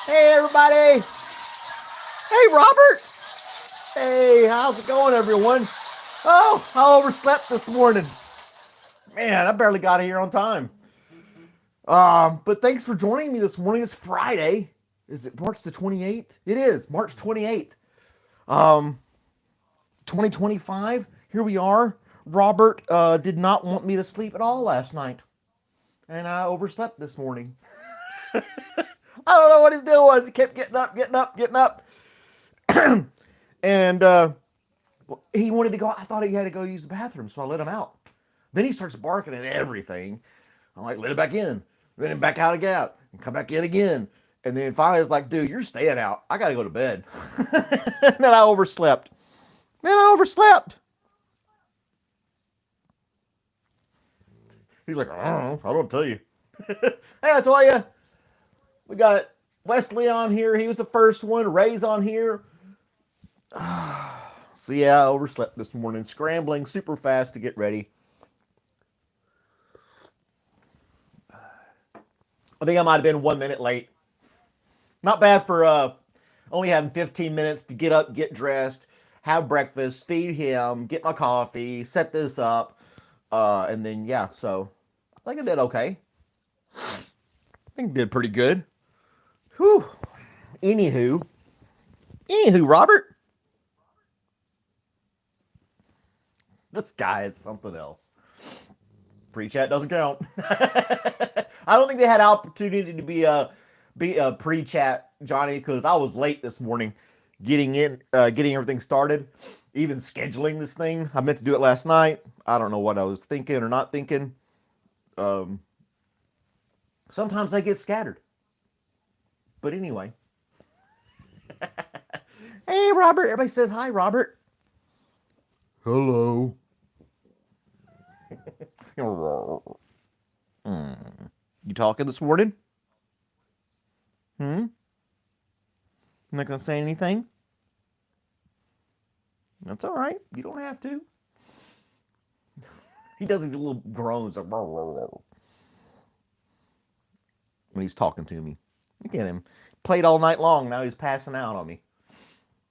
Hey, everybody. Hey, Robert. Hey, how's it going, everyone? Oh, I overslept this morning. Man, I barely got here on time. But thanks for joining me this morning. It's Friday. Is it March the 28th? It is March 28th. Um, 2025. Here we are. Robert did not want me to sleep at all last night, and I overslept this morning. I don't know what his deal was. He kept getting up, getting up, getting up. And he wanted to go. I thought he had to go use the bathroom, so I let him out. Then he starts barking at everything. I'm like, let it back in. Let him back out again. And come back in again. And then finally, it's like, dude, you're staying out. I got to go to bed. And then I overslept. He's like, I don't tell you. Hey, I tell you, we got Wesley on here. He was the first one. Ray's on here. So yeah, I overslept this morning, scrambling super fast to get ready. I think I might have been 1 minute late. Not bad for only having 15 minutes to get up, get dressed, have breakfast, feed him, get my coffee, set this up, and then yeah. So I think I did okay. I think I did pretty good. Whew. Anywho, Robert. This guy is something else. Pre-chat doesn't count. I don't think they had opportunity to be a pre-chat, Johnny, because I was late this morning getting everything started, even scheduling this thing. I meant to do it last night. I don't know what I was thinking or not thinking. Sometimes I get scattered. But anyway. Hey, Robert. Everybody says hi, Robert. Hello. You talking this morning? I'm not gonna say anything. That's all right. You don't have to. He does these little groans like, when he's talking to me. Look at him. Played all night long. Now he's passing out on me.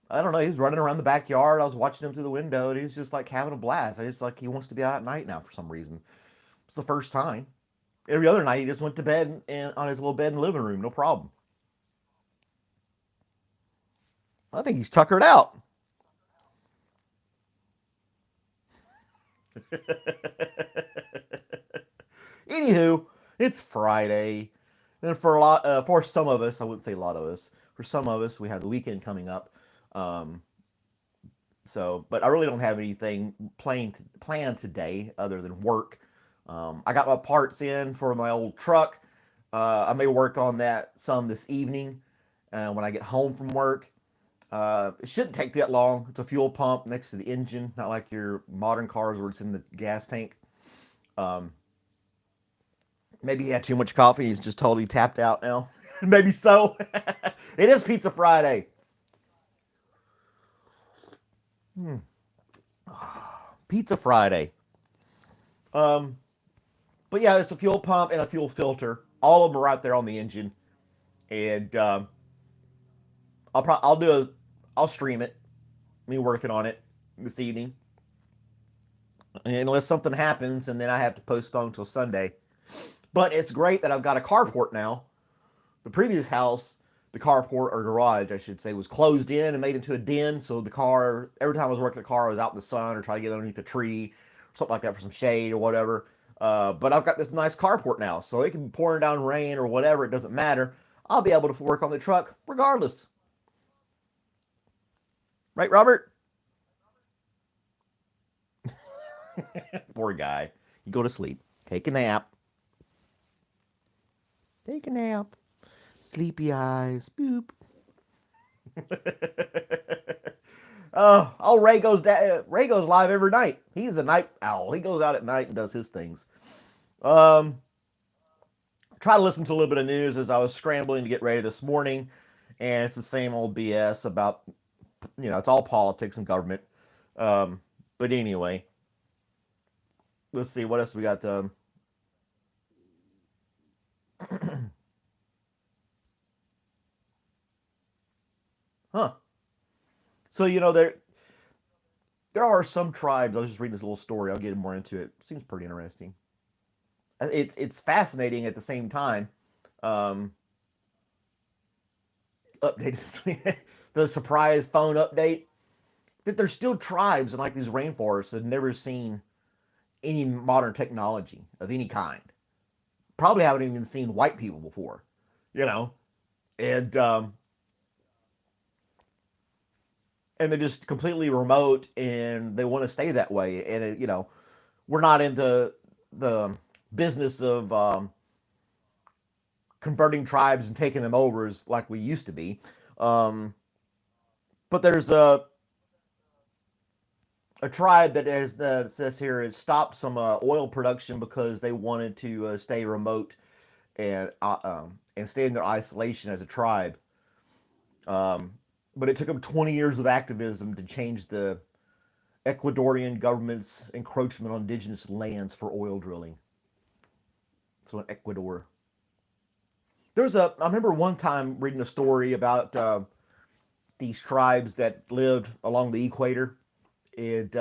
I don't know. He was running around the backyard. I was watching him through the window, and he was just like having a blast. I just like he wants to be out at night now for some reason. It's the first time. Every other night he just went to bed and on his little bed in the living room, no problem. I think he's tuckered out. Anywho, it's Friday, and for some of us, I wouldn't say a lot of us. For some of us, we have the weekend coming up. But I really don't have anything planned today other than work. I got my parts in for my old truck. I may work on that some this evening when I get home from work. It shouldn't take that long. It's a fuel pump next to the engine, not like your modern cars where it's in the gas tank. Maybe he had too much coffee. He's just totally tapped out now. Maybe so. It is Pizza Friday. Pizza Friday. But yeah, it's a fuel pump and a fuel filter. All of them are right there on the engine, and I'll stream it. Me working on it this evening, and unless something happens, and then I have to postpone till Sunday. But it's great that I've got a carport now. The previous house, the carport or garage, I should say, was closed in and made into a den. So the car, every time I was working the car, I was out in the sun or trying to get underneath a tree, or something like that for some shade or whatever. But I've got this nice carport now, so it can be pouring down rain or whatever. It doesn't matter. I'll be able to work on the truck regardless. Right, Robert? Poor guy. You go to sleep. Take a nap. Take a nap. Sleepy eyes. Boop. Ray goes live every night. He's a night owl. He goes out at night and does his things. Try to listen to a little bit of news as I was scrambling to get ready this morning, and it's the same old BS about, it's all politics and government. But anyway, let's see what else we got. Huh. So there are some tribes. I was just reading this little story. I'll get more into it. Seems pretty interesting. It's fascinating at the same time. Um, update the surprise phone update that there's still tribes in like these rainforests that have never seen any modern technology of any kind. Probably haven't even seen white people before, you know, and and they're just completely remote and they want to stay that way. And we're not into the business of converting tribes and taking them over as like we used to be. Um, but there's a tribe that has that says here has stopped some oil production because they wanted to stay remote and stay in their isolation as a tribe. Um, but it took them 20 years of activism to change the Ecuadorian government's encroachment on indigenous lands for oil drilling. So in Ecuador, I remember one time reading a story about these tribes that lived along the equator, and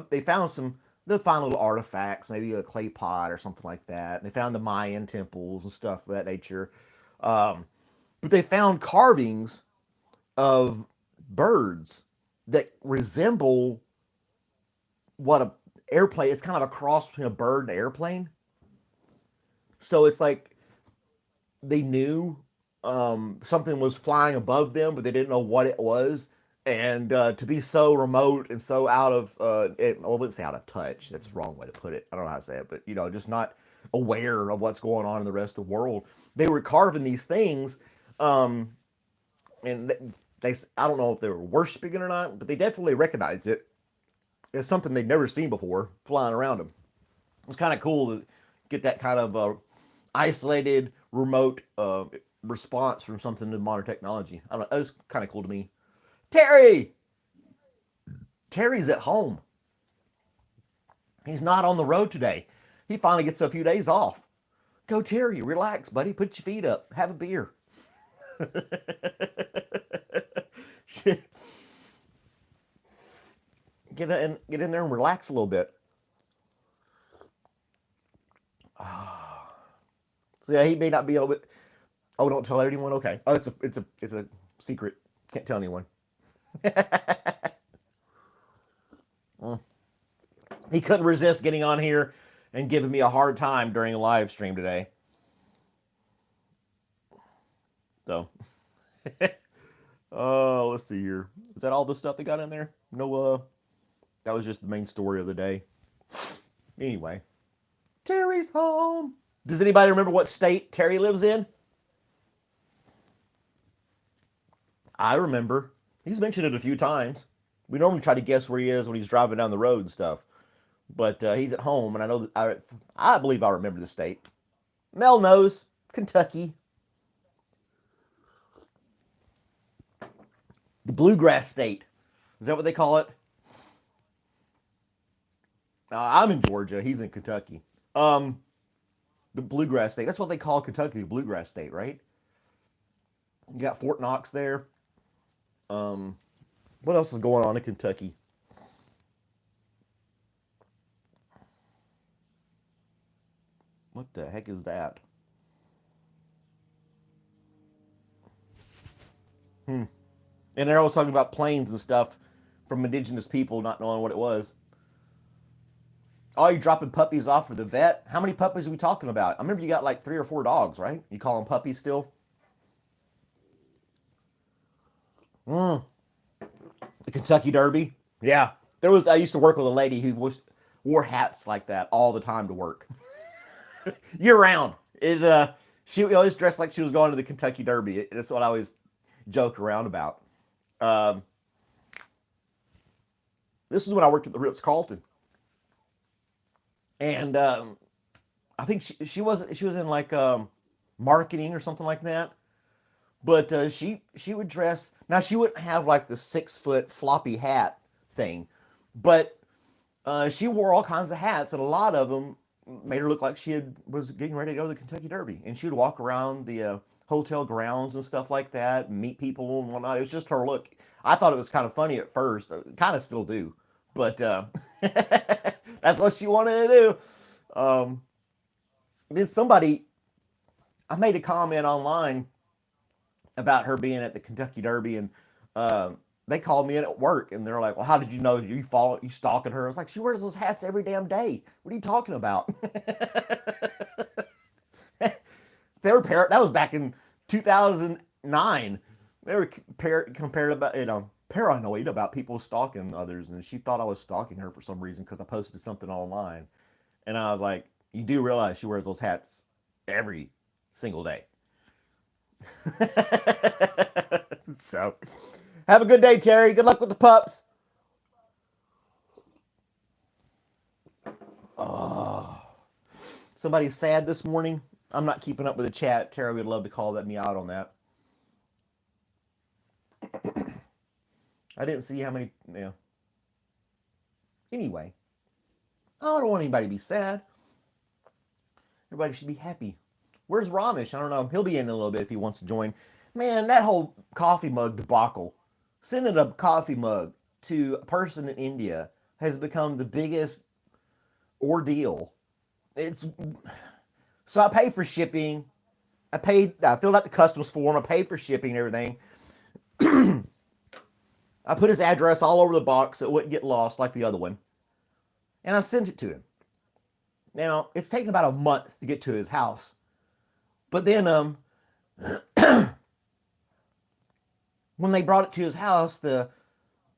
they found they'll find little artifacts, maybe a clay pot or something like that. And they found the Mayan temples and stuff of that nature. Um, but they found carvings of birds that resemble what a airplane. It's kind of a cross between a bird and an airplane. So it's like they knew something was flying above them, but they didn't know what it was. And to be so remote and so out of, I wouldn't say out of touch. That's the wrong way to put it. I don't know how to say it, but just not aware of what's going on in the rest of the world. They were carving these things, and I don't know if they were worshiping it or not, but they definitely recognized it as something they'd never seen before flying around them. It was kind of cool to get that kind of isolated, remote response from something in modern technology. I don't know. It was kind of cool to me. Terry! Terry's at home. He's not on the road today. He finally gets a few days off. Go, Terry. Relax, buddy. Put your feet up. Have a beer. Get in there and relax a little bit. So yeah, he may not be able to. Oh, don't tell anyone. Okay. Oh, it's a secret. Can't tell anyone. He couldn't resist getting on here and giving me a hard time during a live stream today. So, let's see here. Is that all the stuff they got in there? No, that was just the main story of the day. Anyway, Terry's home. Does anybody remember what state Terry lives in? I remember. He's mentioned it a few times. We normally try to guess where he is when he's driving down the road and stuff. But he's at home, and I know that I believe I remember the state. Mel knows. Kentucky. The Bluegrass State. Is that what they call it? I'm in Georgia. He's in Kentucky. The Bluegrass State. That's what they call Kentucky, the Bluegrass State, right? You got Fort Knox there. What else is going on in Kentucky? What the heck is that? And they're always talking about planes and stuff from indigenous people not knowing what it was. Oh, you're dropping puppies off for the vet? How many puppies are we talking about? I remember you got like 3 or 4 dogs, right? You call them puppies still? The Kentucky Derby? Yeah. I used to work with a lady who wore hats like that all the time to work. Year round. She always dressed like she was going to the Kentucky Derby. That's what I always joke around about. This is when I worked at the Ritz-Carlton. And I think she was in like marketing or something like that. But she would dress. Now she wouldn't have like the 6-foot floppy hat thing, but she wore all kinds of hats, and a lot of them made her look like was getting ready to go to the Kentucky Derby, and she would walk around the hotel grounds and stuff like that, and meet people and whatnot. It was just her look. I thought it was kind of funny at first, kind of still do, but that's what she wanted to do. Then I made a comment online about her being at the Kentucky Derby, and they called me in at work, and they're like, "Well, how did you know you stalking her?" I was like, "She wears those hats every damn day. What are you talking about?" That was back in 2009. They were compared about paranoid about people stalking others, and she thought I was stalking her for some reason because I posted something online, and I was like, "You do realize she wears those hats every single day." So, have a good day, Terry. Good luck with the pups. Oh, somebody's sad this morning. I'm not keeping up with the chat. Terry would love to call me out on that. I didn't see how many. Yeah. Anyway, I don't want anybody to be sad. Everybody should be happy. Where's Ramesh? I don't know. He'll be in a little bit if he wants to join. Man, that whole coffee mug debacle, sending a coffee mug to a person in India has become the biggest ordeal. So I paid for shipping. I filled out the customs form. I paid for shipping and everything. I put his address all over the box so it wouldn't get lost like the other one. And I sent it to him. Now, it's taken about a month to get to his house. But then when they brought it to his house, the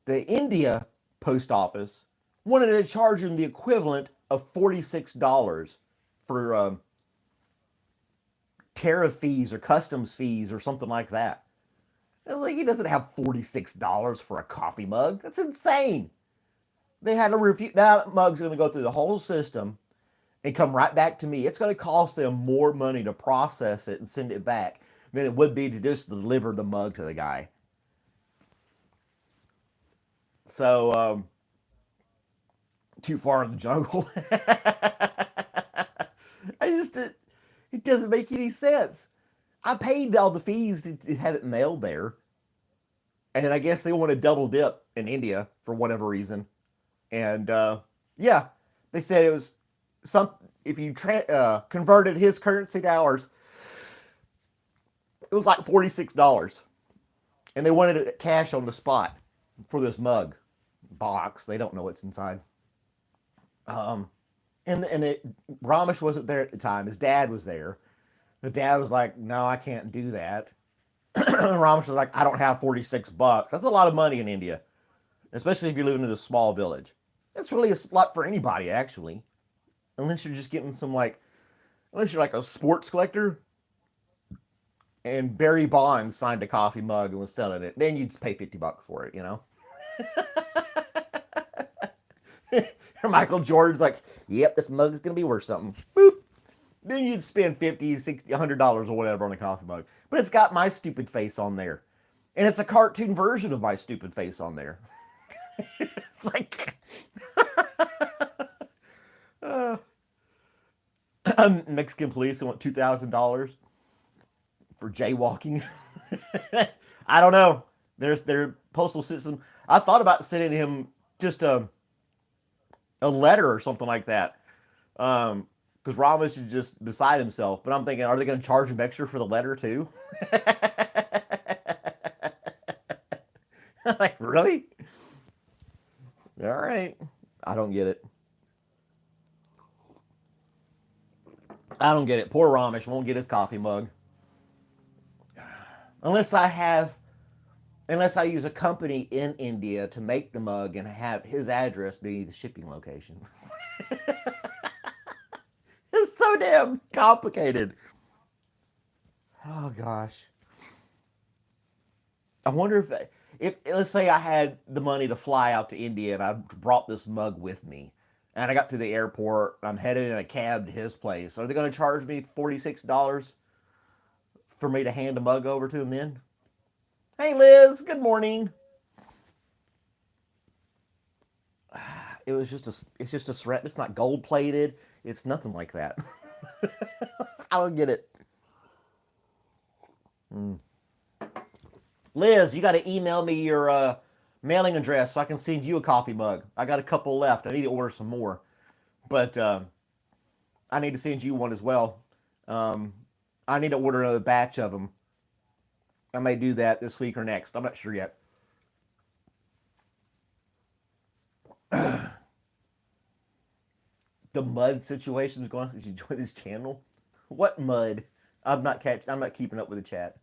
India post office wanted to charge him the equivalent of $46 for tariff fees or customs fees or something like that. I was like, he doesn't have $46 for a coffee mug. That's insane. They had to refuse. That mug's going to go through the whole system and come right back to me. It's going to cost them more money to process it and send it back than it would be to just deliver the mug to the guy. So, too far in the jungle. It doesn't make any sense. I paid all the fees to have it mailed there. And I guess they want to double dip in India for whatever reason. And yeah, they said it was if you converted his currency to ours, it was like $46. And they wanted it cash on the spot for this mug box. They don't know what's inside. And Ramesh wasn't there at the time. His dad was there. The dad was like, "No, I can't do that." Ramesh was like, "I don't have $46. That's a lot of money in India, especially if you live in a small village. That's really a lot for anybody, actually, unless you're just getting unless you're like a sports collector and Barry Bonds signed a coffee mug and was selling it. Then you'd pay $50 for it, you know." Michael Jordan's like, "Yep, this mug is gonna be worth something." Boop. Then you'd spend $50, $60, $100 or whatever on a coffee mug. But it's got my stupid face on there. And it's a cartoon version of my stupid face on there. It's like... Mexican police want $2,000 for jaywalking. I don't know. There's their postal system. I thought about sending him just a letter or something like that. Because Ramesh is just beside himself. But I'm thinking, are they going to charge him extra for the letter too? Like, really? All right. I don't get it. I don't get it. Poor Ramesh won't get his coffee mug. Unless I use a company in India to make the mug and have his address be the shipping location. It's so damn complicated. Oh gosh. I wonder if let's say I had the money to fly out to India and I brought this mug with me, and I got through the airport, I'm headed in a cab to his place. Are they going to charge me $46 for me to hand a mug over to him then? Hey Liz, good morning. it's just a threat. It's not gold plated. It's nothing like that. I don't get it. Liz, you got to email me your mailing address so I can send you a coffee mug. I got a couple left. I need to order some more, but I need to send you one as well. I need to order another batch of them. I may do that this week or next. I'm not sure yet. The mud situation is going on. Did you join this channel? What mud? I'm not keeping up with the chat.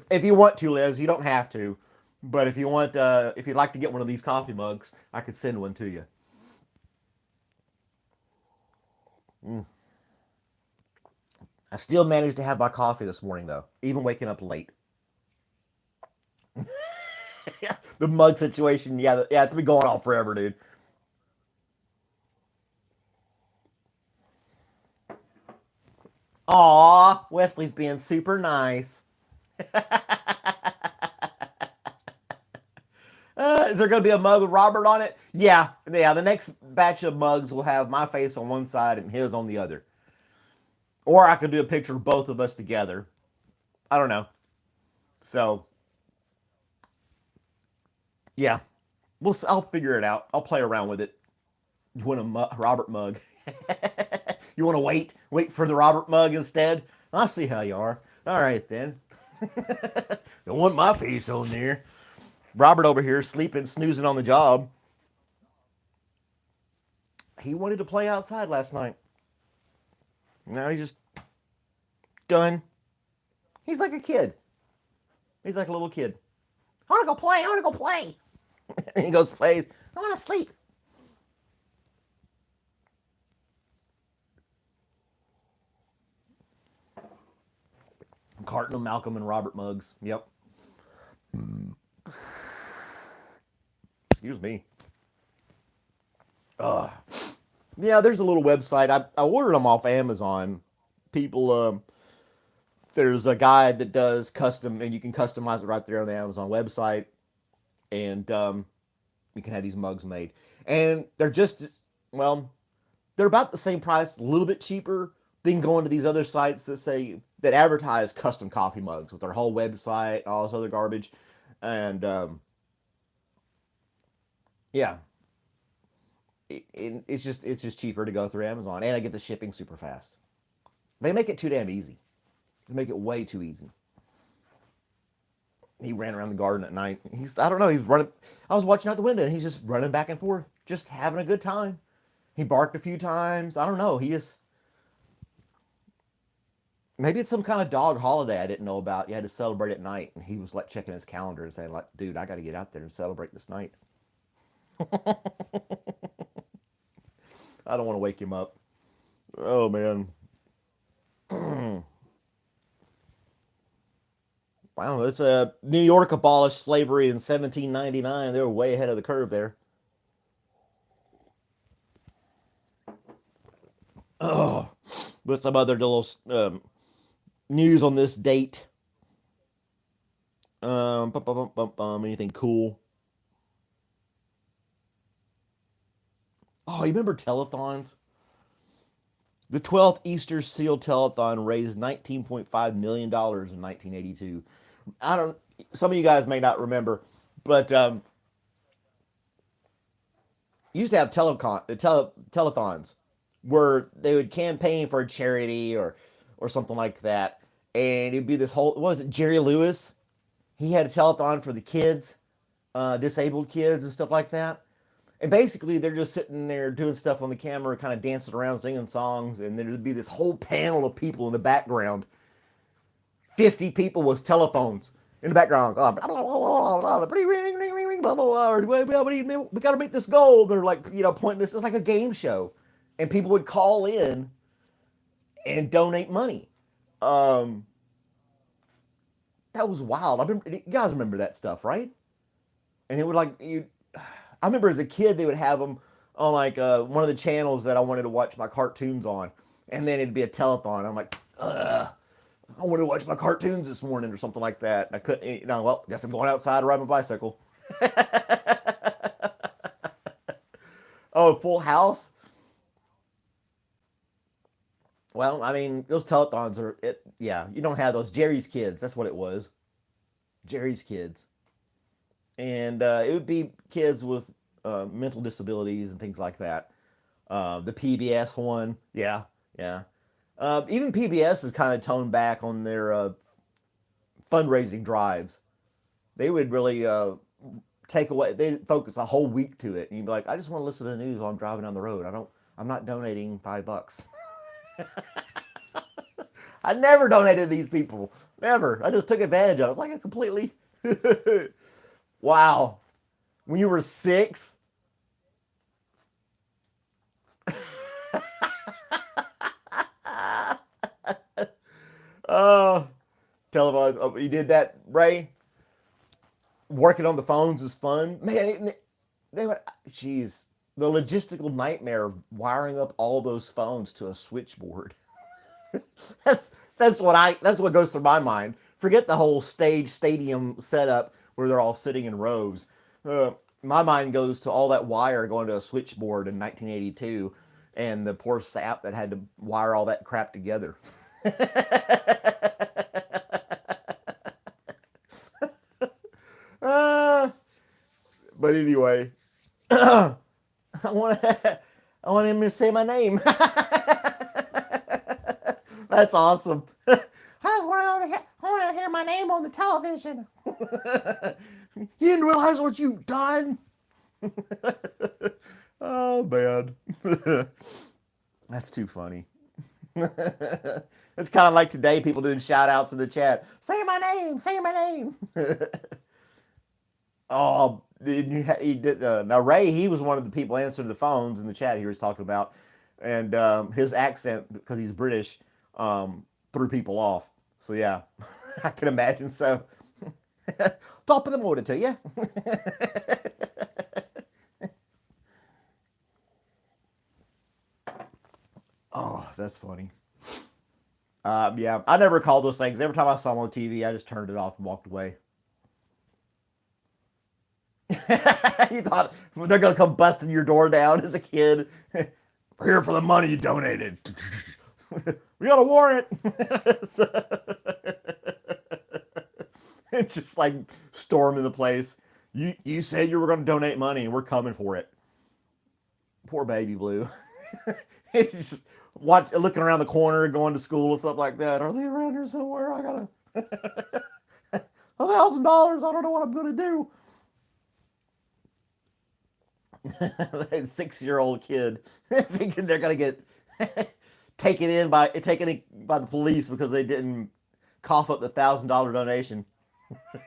If you want to, Liz, you don't have to. But if you want, if you'd like to get one of these coffee mugs, I could send one to you. I still managed to have my coffee this morning, though, even waking up late. The mug situation, yeah, it's been going on forever, dude. Aw, Wesley's being super nice. Is there going to be a mug with Robert on it? Yeah. The next batch of mugs will have my face on one side and his on the other. Or I could do a picture of both of us together. I don't know. So, yeah. I'll figure it out. I'll play around with it. You want a Robert mug? You want to wait? Wait for the Robert mug instead? I'll see how you are. All right, then. Don't want my face on there. Robert over here sleeping, snoozing on the job. He wanted to play outside last night. Now he's just done. He's like a kid. He's like a little kid. I want to go play. I want to go play. And he goes, plays. I want to sleep. Carton of Malcolm and Robert mugs. Yep. Excuse me. Yeah, there's a little website. I ordered them off Amazon. People, there's a guy that does custom, and you can customize it right there on the Amazon website. And you can have these mugs made. And they're just, well, they're about the same price, a little bit cheaper than going to these other sites that advertise custom coffee mugs with their whole website and all this other garbage. And yeah, it's just cheaper to go through Amazon, and I get the shipping super fast. They make it too damn easy. They make it way too easy. He ran around the garden at night. I don't know, he was running. I was watching out the window, and he's just running back and forth, just having a good time. He barked a few times. I don't know. Maybe it's some kind of dog holiday I didn't know about. You had to celebrate at night, and he was like checking his calendar and saying, like, dude, I got to get out there and celebrate this night. I don't want to wake him up. Oh, man. Wow, it's New York abolished slavery in 1799. They were way ahead of the curve there. Oh, with some other little news on this date. Anything cool? Oh, you remember telethons? The 12th Easter Seal Telethon raised $19.5 million in 1982. Some of you guys may not remember, but used to have telethons where they would campaign for a charity or something like that. And it'd be this whole, what was it, Jerry Lewis? He had a telethon for the kids, disabled kids and stuff like that. And basically, they're just sitting there doing stuff on the camera, kind of dancing around, singing songs, and then there'd be this whole panel of people in the background. 50 people with telephones in the background. Blah, blah, blah, blah, blah, blah, ring, ring, ring, ring, blah, blah, blah. We got to make this goal. They're like, pointing this. It's like a game show. And people would call in and donate money. That was wild. You guys remember that stuff, right? And it would I remember as a kid, they would have them on one of the channels that I wanted to watch my cartoons on. And then it'd be a telethon. I'm like, ugh. I want to watch my cartoons this morning or something like that. I couldn't, well, guess I'm going outside to ride my bicycle. Oh, Full House. Well, I mean, those telethons are it. Yeah, you don't have those Jerry's Kids. That's what it was. Jerry's Kids, and it would be kids with mental disabilities and things like that. The PBS one, yeah, yeah. Even PBS is kind of toned back on their fundraising drives. They would really take away. They focus a whole week to it, and you'd be like, I just want to listen to the news while I'm driving down the road. I don't. I'm not donating $5. I never donated to these people. Never. I just took advantage of it. It's like a completely. Wow. When you were 6. Oh, televised. Oh, you did that, Ray? Working on the phones is fun. Man, they would, jeez, the logistical nightmare of wiring up all those phones to a switchboard. That's what goes through my mind. Forget the whole stadium setup where they're all sitting in rows. My mind goes to all that wire going to a switchboard in 1982, and the poor sap that had to wire all that crap together. uh, but anyway, I want I want him to say my name. That's awesome. I just want to hear my name on the television. You didn't realize what you've done. Oh man, that's too funny. It's kind of like today, people doing shout outs in the chat. Say my name, say my name. Oh, he did. Now Ray, he was one of the people answering the phones in the chat he was talking about, and his accent, because he's British, threw people off. So yeah, I can imagine. So top of the morning to you. Oh, that's funny. Yeah, I never called those things. Every time I saw them on TV, I just turned it off and walked away. You thought they're gonna come busting your door down as a kid. We're here for the money you donated. We got a warrant. So, it's just like storming the place. You said you were going to donate money, and we're coming for it. Poor baby blue. It's just looking around the corner, going to school and stuff like that. Are they around here somewhere? I gotta $1,000. I don't know what I'm gonna do. 6-year-old kid thinking they're gonna get taken by the police because they didn't cough up the $1,000 donation.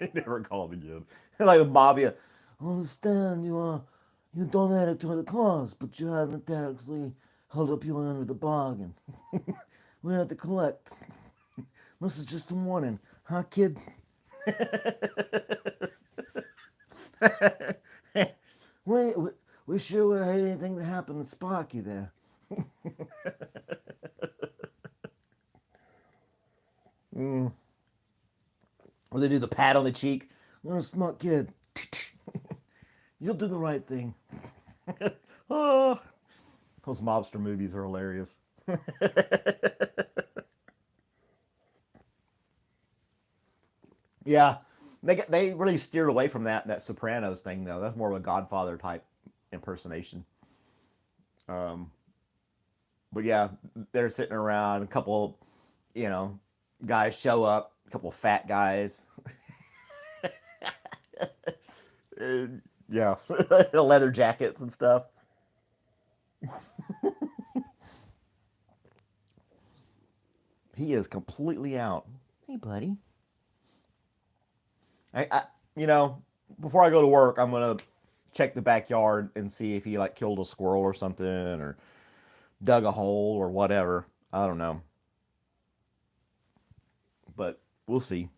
They never called again. Like a mafia. I understand you donated to the cause, but you haven't actually held up your end of the bargain. We have to collect. This is just a warning, huh, kid? We sure would hate anything to happen to Sparky there. Mm. Or they do the pat on the cheek. You're a smart kid. You'll do the right thing. Oh, those mobster movies are hilarious. Yeah, they really steered away from that Sopranos thing though. That's more of a Godfather type impersonation. Um, but yeah, they're sitting around. A couple, you know, guys show up. A couple fat guys. Yeah, leather jackets and stuff. He is completely out. Hey, buddy. I before I go to work, I'm gonna check the backyard and see if he like killed a squirrel or something, or dug a hole or whatever. I don't know, but we'll see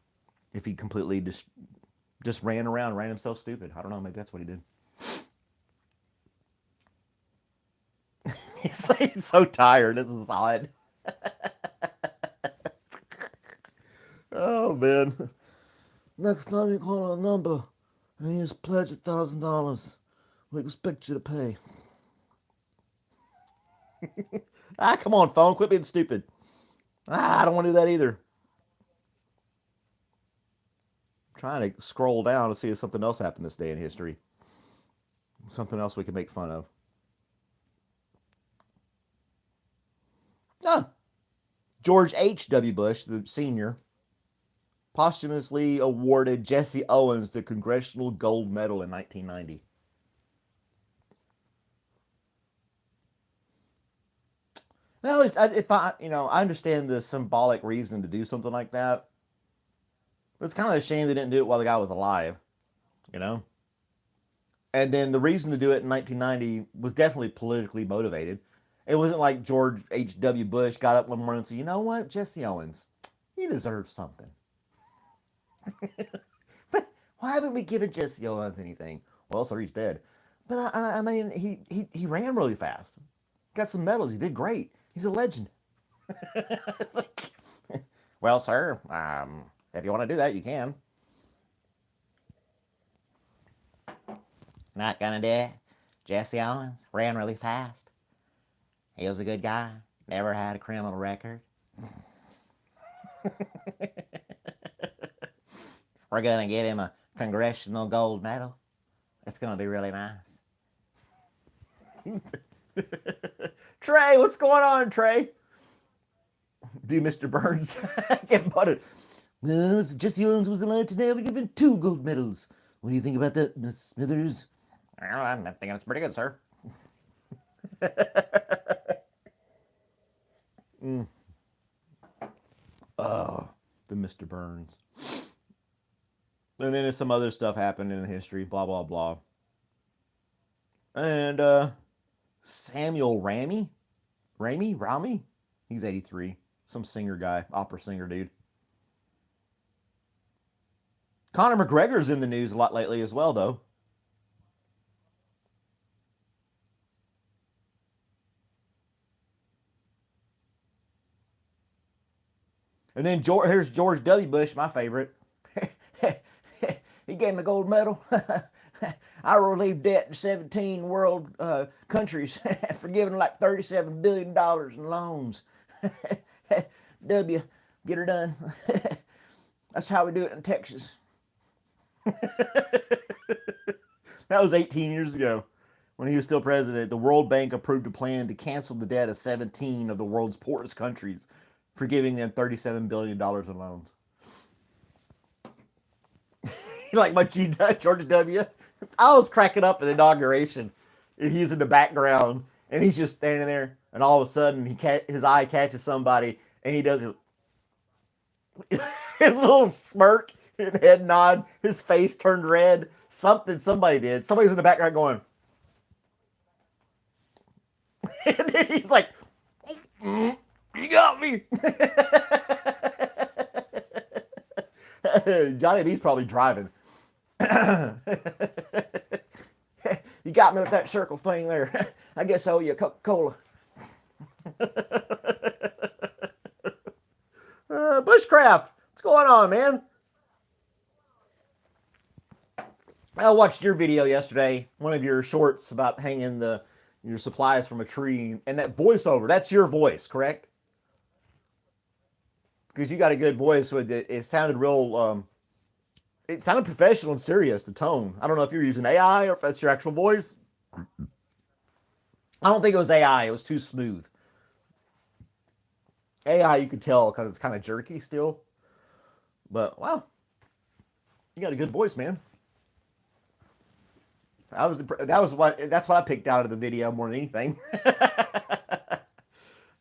if he completely just ran around, ran himself stupid. I don't know. Maybe that's what he did. He's so tired. This is odd. Oh man. Next time you call a number and you just pledge $1,000, we expect you to pay. Come on, phone, quit being stupid. I don't want to do that either. I'm trying to scroll down to see if something else happened this day in history. Something else we can make fun of. Ah, George H.W. Bush, the senior, posthumously awarded Jesse Owens the Congressional Gold Medal in 1990. Well, if I understand the symbolic reason to do something like that. It's kind of a shame they didn't do it while the guy was alive, you know. And then the reason to do it in 1990 was definitely politically motivated. It wasn't like George H.W. Bush got up one morning and said, "You know what, Jesse Owens, he deserves something." But why haven't we given Jesse Owens anything? Well, sir, he's dead. But I mean, he ran really fast, got some medals. He did great. He's a legend. It's like, well, sir, if you want to do that, you can. Not gonna do it. Jesse Owens ran really fast. He was a good guy. Never had a criminal record. We're gonna get him a Congressional Gold Medal. It's gonna be really nice. Trey, what's going on, Trey? Do Mr. Burns get butted? Well, if Jesse Owens was alive today, I'd be given 2 gold medals. What do you think about that, Miss Smithers? Well, I'm thinking it's pretty good, sir. Mm. Oh, the Mr. Burns. And then some other stuff happened in history, blah, blah, blah. And Samuel Rami? He's 83. Some singer guy, opera singer dude. Conor McGregor's in the news a lot lately as well, though. And then here's George W. Bush, my favorite. He gave me a gold medal. I relieved debt to 17 world countries, forgiving like $37 billion in loans. W, get her done. That's how we do it in Texas. That was 18 years ago when he was still president. The World Bank approved a plan to cancel the debt of 17 of the world's poorest countries, forgiving them $37 billion in loans. Like my George W. I was cracking up at the inauguration, and he's in the background, and he's just standing there, and all of a sudden his eye catches somebody, and he does his little smirk and head nod. His face turned red. Somebody did. Somebody's in the background going, and then he's like, "You got me." Johnny B's probably driving. You got me with that circle thing there. I guess I owe you a Coca-Cola. Bushcraft, what's going on, man? I watched your video yesterday, one of your shorts about hanging your supplies from a tree, and that voiceover, that's your voice, correct? Because you got a good voice with it. It sounded real, it sounded professional and serious, the tone. I don't know if you're using AI or if that's your actual voice. I don't think it was AI. It was too smooth. AI, you could tell because it's kind of jerky still. But, wow, you got a good voice, man. That's what I picked out of the video more than anything.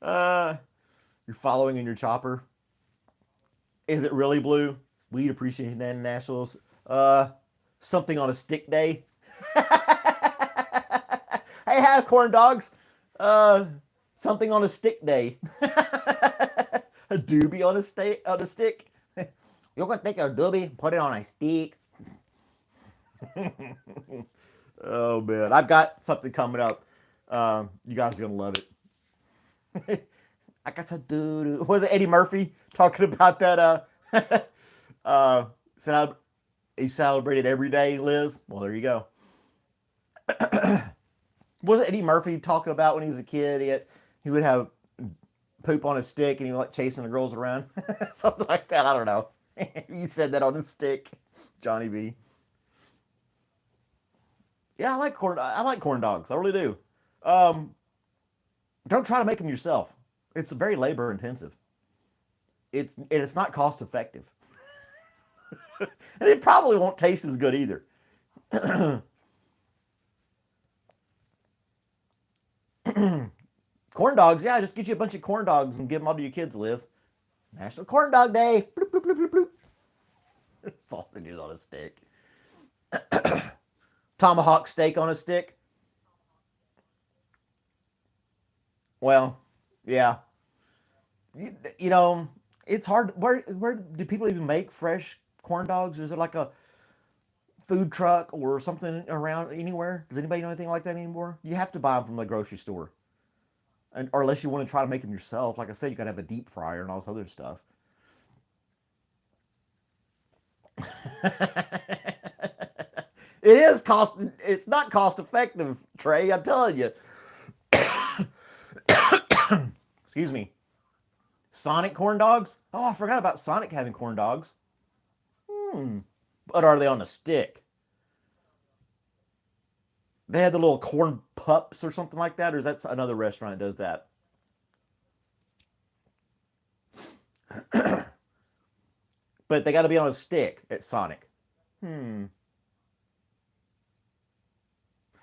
You're following in your chopper. Is it really blue? Weed Appreciation Day Nationals. Something on a stick day. Hey, hi, corn dogs. Something on a stick day. A doobie on a stick. You can take a doobie, put it on a stick. Oh man, I've got something coming up. You guys are gonna love it. I guess I do. Was it Eddie Murphy talking about that? uh, you celebrate it every day, Liz? Well, there you go. Was it Eddie Murphy talking about when he was a kid? He would have poop on a stick and he would like chasing the girls around. Something like that. I don't know. You said that on a stick, Johnny B. Yeah, I like corn. I like corn dogs. I really do. Um, don't try to make them yourself. It's very labor intensive. It's not cost effective, and it probably won't taste as good either. Corn dogs, yeah, just get you a bunch of corn dogs and give them all to your kids, Liz. National Corn Dog Day. Bloop, bloop, bloop, bloop, bloop. Sausages on a stick. Tomahawk steak on a stick. Well, yeah. You know, it's hard. Where do people even make fresh corn dogs? Is it like a food truck or something around anywhere? Does anybody know anything like that anymore? You have to buy them from the grocery store, or unless you want to try to make them yourself. Like I said, you got to have a deep fryer and all this other stuff. It is cost. It's not cost effective, Trey. I'm telling you. Excuse me. Sonic corn dogs? Oh, I forgot about Sonic having corn dogs. Hmm. But are they on a stick? They had the little corn pups or something like that, or is that another restaurant that does that? But they got to be on a stick at Sonic. Hmm.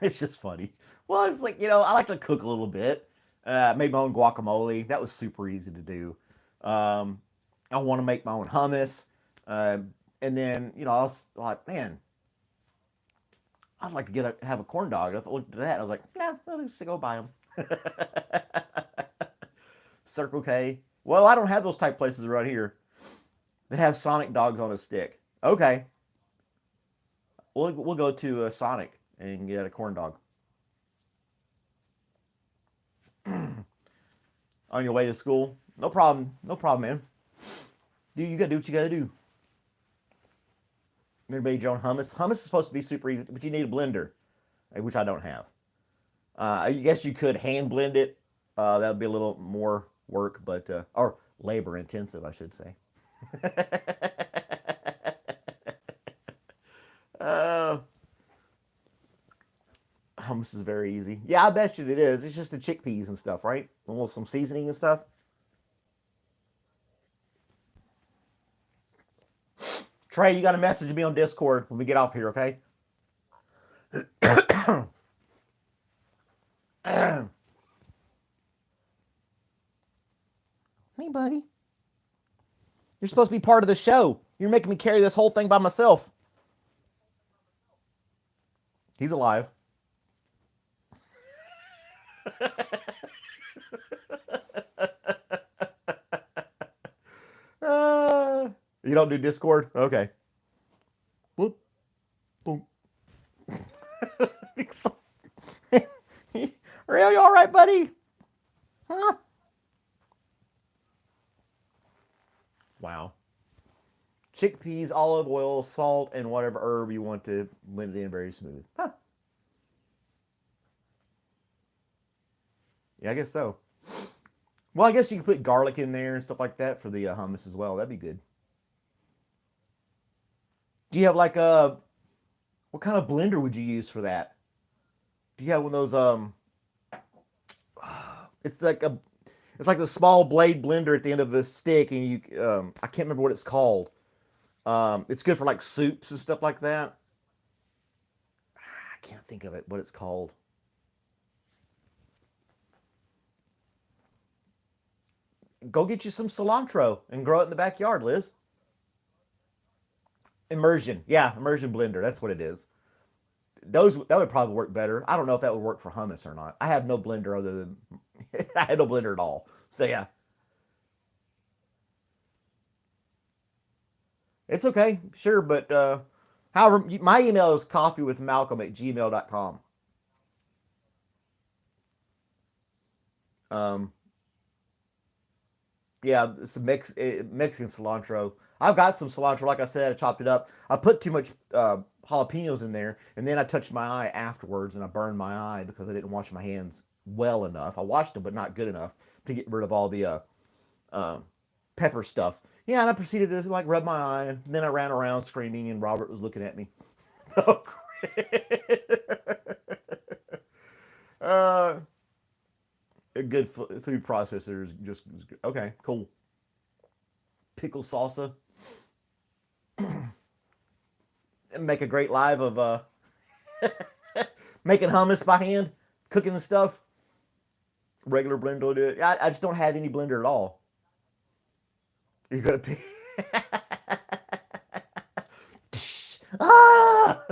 It's just funny. Well, I was like, I like to cook a little bit. Made my own guacamole. That was super easy to do. Um, I want to make my own hummus. Uh, and then, I was like, man, I'd like to have a corn dog. I looked at that. I was like, nah, let's go buy them. Circle K. Well, I don't have those type places around here. They have Sonic dogs on a stick. Okay, we'll go to Sonic and get a corn dog. On your way to school. No problem. No problem, man. You gotta do what you gotta do. You made your own hummus. Hummus is supposed to be super easy, but you need a blender, which I don't have. I guess you could hand blend it. That would be a little more work, but or labor intensive, I should say. uh, Hummus is very easy. Yeah, I bet you it is. It's just the chickpeas and stuff, right? A little some seasoning and stuff. Trey, you got to message me on Discord when we get off here, okay? Hey, buddy. You're supposed to be part of the show. You're making me carry this whole thing by myself. He's alive. You don't do Discord? Okay. Boop. Boom. Are you all right, buddy? Huh? Wow. Chickpeas, olive oil, salt, and whatever herb you want to blend it in very smooth. Huh. Yeah, I guess so. Well, I guess you could put garlic in there and stuff like that for the hummus as well. That'd be good. Do you have like what kind of blender would you use for that? Do you have one of those it's like the small blade blender at the end of the stick, and I can't remember what it's called. It's good for like soups and stuff like that. I can't think of it, what it's called. Go get you some cilantro and grow it in the backyard, Liz. Immersion. Yeah, immersion blender. That's what it is. That would probably work better. I don't know if that would work for hummus or not. I have no blender other than I had no blender at all. So yeah, it's okay. Sure, but however, my email is coffeewithmalcolm@gmail.com. Um, Yeah, it's a Mexican cilantro. I've got some cilantro. Like I said, I chopped it up. I put too much jalapenos in there, and then I touched my eye afterwards, and I burned my eye because I didn't wash my hands well enough. I washed them, but not good enough to get rid of all the um, pepper stuff. Yeah, and I proceeded to like rub my eye, and then I ran around screaming, and Robert was looking at me. Oh, uh, a good food processor is just okay, cool. Pickle salsa, and make a great live of making hummus by hand, cooking the stuff. Regular blender will do it. I just don't have any blender at all. You're gonna be. Ah!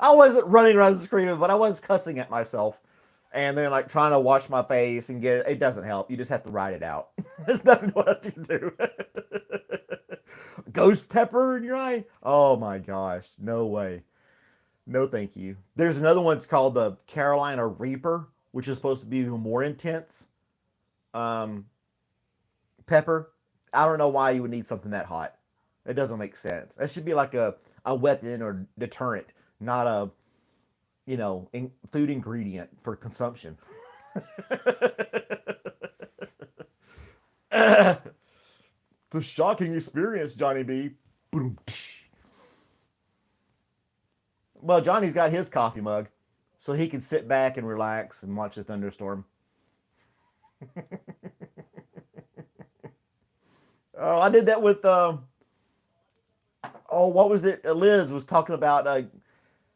I wasn't running around screaming, but I was cussing at myself. And then like trying to wash my face and get it. It doesn't help. You just have to ride it out. There's nothing else you can do. Ghost pepper in your eye? Oh my gosh. No way. No thank you. There's another one. It's called the Carolina Reaper, which is supposed to be even more intense. Um, Pepper. I don't know why you would need something that hot. It doesn't make sense. That should be like a weapon or deterrent, not a food ingredient for consumption. It's a shocking experience, Johnny B. Boom. Well, Johnny's got his coffee mug, so he can sit back and relax and watch the thunderstorm. Oh, I did that with what was it? Liz was talking about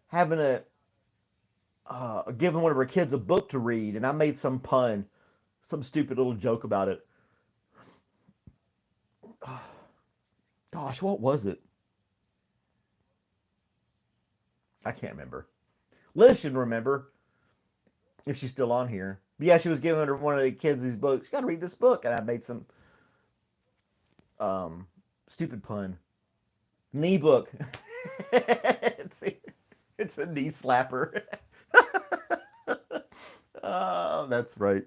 having giving one of her kids a book to read, and I made some pun, some stupid little joke about it. Gosh, what was it? I can't remember. Liz should remember if she's still on here. But yeah, she was giving her one of the kids these books. You got to read this book, and I made some stupid pun. Knee book. it's, it's a knee slapper. Oh, that's right.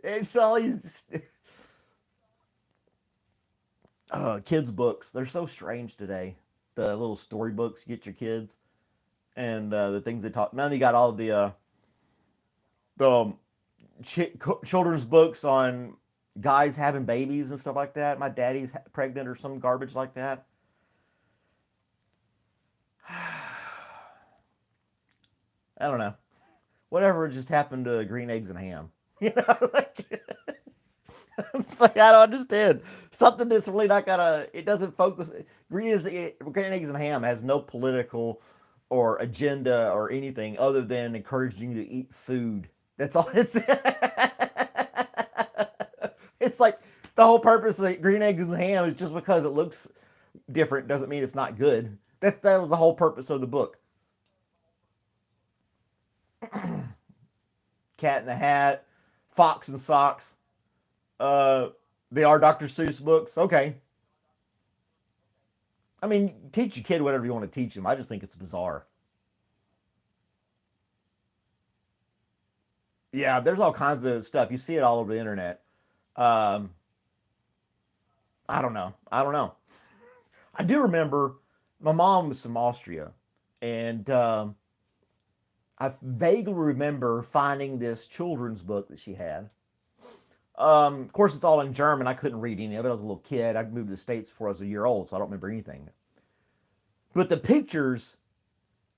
It's all these kids' books. They're so strange today. The little storybooks you get your kids and the things they talk. Now you got all the children's books on guys having babies and stuff like that. My daddy's pregnant or some garbage like that. I don't know. Whatever just happened to green eggs and ham. It's like I don't understand something that's really not gonna. It doesn't focus. Green eggs and ham has no political or agenda or anything other than encouraging you to eat food. That's all it's. It's like the whole purpose of green eggs and ham is just because it looks different doesn't mean it's not good. That was the whole purpose of the book. Cat in the Hat, Fox and Socks. They are Dr. Seuss books. Okay. I mean, teach your kid whatever you want to teach them. I just think it's bizarre. Yeah, there's all kinds of stuff. You see it all over the internet. Um, I don't know. I don't know. I do remember my mom was from Austria, and I vaguely remember finding this children's book that she had. Of course, it's all in German. I couldn't read any of it. I was a little kid. I moved to the States before I was a year old, so I don't remember anything. But the pictures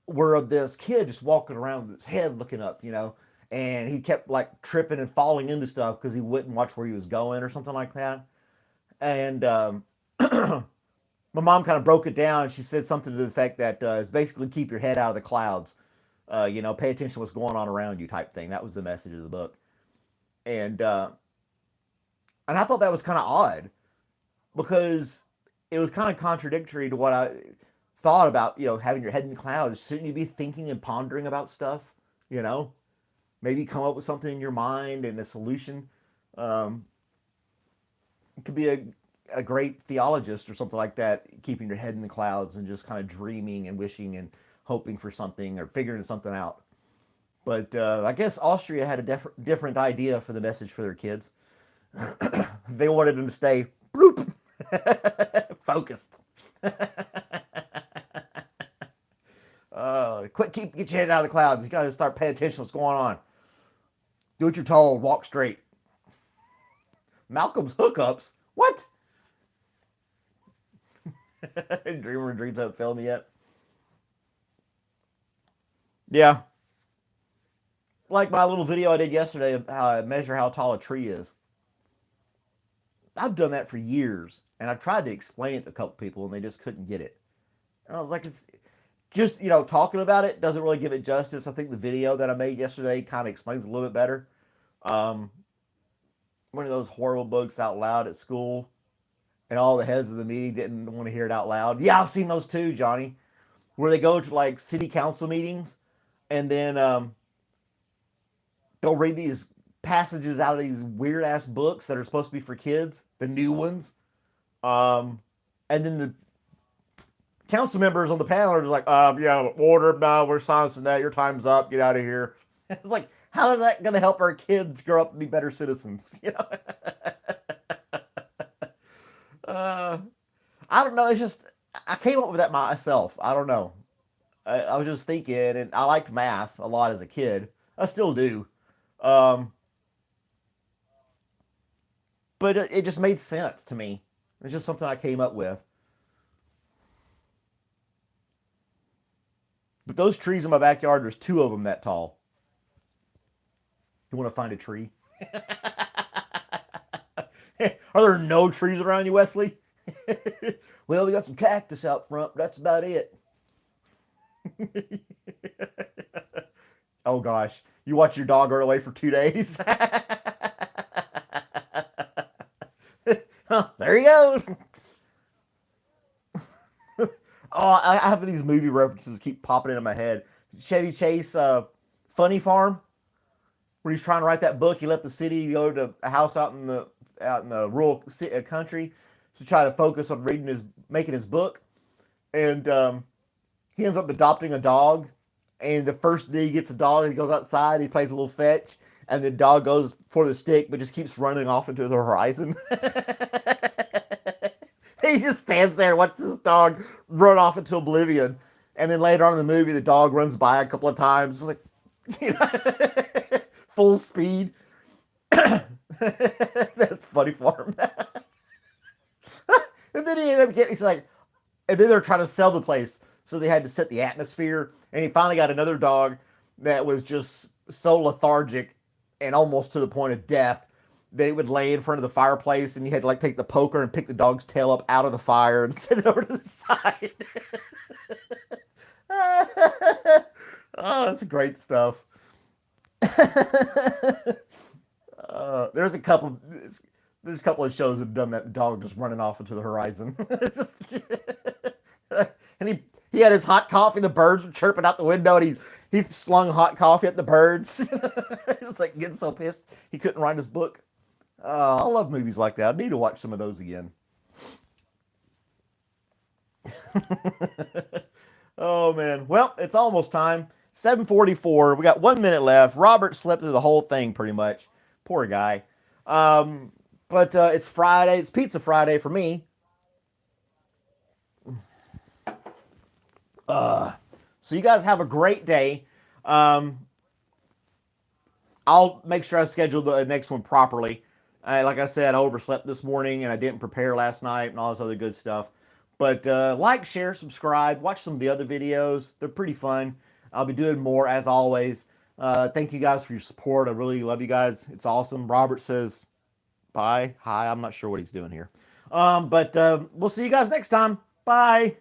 were of this kid just walking around with his head looking up, and he kept like tripping and falling into stuff because he wouldn't watch where he was going or something like that. And my mom kind of broke it down. She said something to the effect that it's basically keep your head out of the clouds. Pay attention to what's going on around you, type thing. That was the message of the book. And I thought that was kind of odd because it was kind of contradictory to what I thought about, having your head in the clouds. Shouldn't you be thinking and pondering about stuff? You know, maybe come up with something in your mind and a solution. Um, it could be a great theologist or something like that, keeping your head in the clouds and just kind of dreaming and wishing and hoping for something or figuring something out. But I guess Austria had a different idea for the message for their kids. They wanted him to stay bloop, focused. Get your head out of the clouds. You got to start paying attention to what's going on. Do what you're told. Walk straight. Malcolm's hookups? What? Dreamer dreams haven't failed me yet. Yeah. Like my little video I did yesterday of how I measure how tall a tree is. I've done that for years, and I tried to explain it to a couple people, and they just couldn't get it. And I was like, it's just, talking about it doesn't really give it justice. I think the video that I made yesterday kind of explains a little bit better. One of those horrible books out loud at school, and all the heads of the meeting didn't want to hear it out loud. Yeah, I've seen those too, Johnny, where they go to like city council meetings, and then they'll read these passages out of these weird ass books that are supposed to be for kids, the new ones, and then the council members on the panel are just like, yeah, order, no, we're silencing that, your time's up, get out of here. It's like, how is that going to help our kids grow up and be better citizens? I don't know. It's just, I came up with that myself. I don't know. I was just thinking, and I liked math a lot as a kid. I still do. But it just made sense to me. It's just something I came up with. But those trees in my backyard, there's 2 of them that tall. You want to find a tree? Are there no trees around you, Wesley? Well, we got some cactus out front, but that's about it. Oh, gosh. You watch your dog run away for 2 days? Oh, there he goes. Oh, I have these movie references keep popping into my head. Chevy Chase, Funny Farm, where he's trying to write that book. He left the city to go to a house out in the rural country to try to focus on making his book, and he ends up adopting a dog. And the first day he gets a dog, he goes outside, he plays a little fetch, and the dog goes for the stick, but just keeps running off into the horizon. He just stands there and watches this dog run off into oblivion. And then later on in the movie, the dog runs by a couple of times. It's like, full speed. That's funny for him. And then he ended up he's like, and then they're trying to sell the place. So they had to set the atmosphere. And he finally got another dog that was just so lethargic and almost to the point of death. They would lay in front of the fireplace, and you had to take the poker and pick the dog's tail up out of the fire and set it over to the side. Oh, that's great stuff. There's a couple of shows that have done that. The dog just running off into the horizon. It's just, and he had his hot coffee. The birds were chirping out the window, and he slung hot coffee at the birds. He's like getting so pissed he couldn't write his book. I love movies like that. I need to watch some of those again. Oh, man. Well, it's almost time. 7:44. We got 1 minute left. Robert slept through the whole thing pretty much. Poor guy. But it's Friday. It's Pizza Friday for me. So you guys have a great day. I'll make sure I schedule the next one properly. Like I said, I overslept this morning and I didn't prepare last night and all this other good stuff. But like, share, subscribe, watch some of the other videos. They're pretty fun. I'll be doing more as always. Thank you guys for your support. I really love you guys. It's awesome. Robert says bye. Hi. I'm not sure what he's doing here. But we'll see you guys next time. Bye.